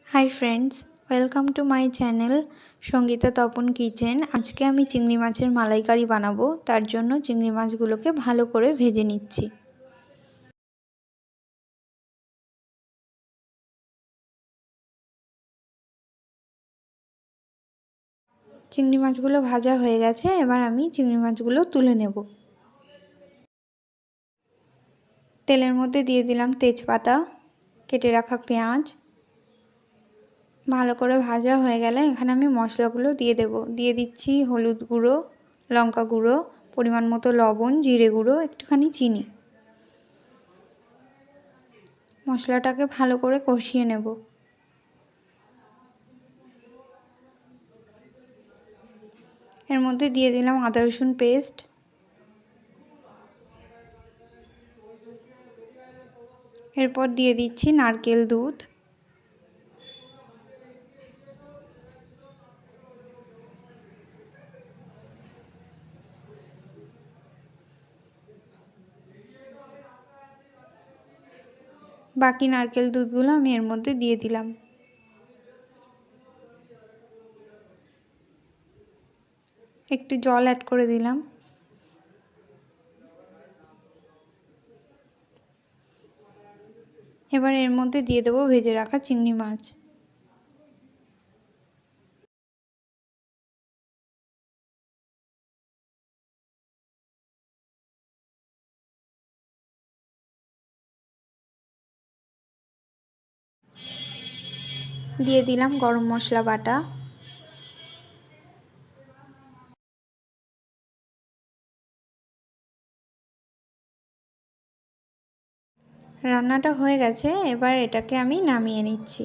High friends, welcome to my channel Sangeeta Tapan kitchen. আজকে আমি চিংড়ি মাছের মালাইকারি বানাবো। তার জন্য চিংড়ি মাছগুলোকে ভালো করে ভেজে নিচ্ছি। চিংড়ি মাছগুলো ভাজা হয়ে গেছে, এবার আমি চিংড়ি মাছগুলো তুলে নেব। তেলের মধ্যে দিয়ে দিলাম তেজপাতা, কেটে রাখা পেঁয়াজ। ভালো করে ভাজা হয়ে গেলে এখানে আমি মশলাগুলো দিয়ে দিচ্ছি হলুদ গুঁড়ো, লঙ্কা গুঁড়ো, পরিমাণ মতো লবণ, জিরে গুঁড়ো, একটুখানি চিনি। মশলাটাকে ভালো করে কষিয়ে নেব। এর মধ্যে দিয়ে দিলাম আদা রসুন পেস্ট, এরপর দিয়ে দিচ্ছি নারকেল দুধ, বাকি নারকেল দুধগুলো আমি এর মধ্যে দিয়ে দিলাম। একটু জল অ্যাড করে দিলাম। এবার এর মধ্যে দিয়ে দেবো ভেজে রাখা চিংড়ি মাছ। দিয়ে দিলাম গরম মশলা বাটা। রান্নাটা হয়ে গেছে, এবার এটাকে আমি নামিয়ে নিচ্ছি।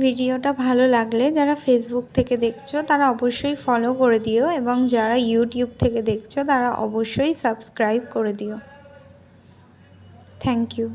ভিডিওটা ভালো লাগলে যারা ফেসবুক থেকে দেখছো তারা অবশ্যই ফলো করে দিও, এবং যারা ইউটিউব থেকে দেখছো তারা অবশ্যই সাবস্ক্রাইব করে দিও। Thank you.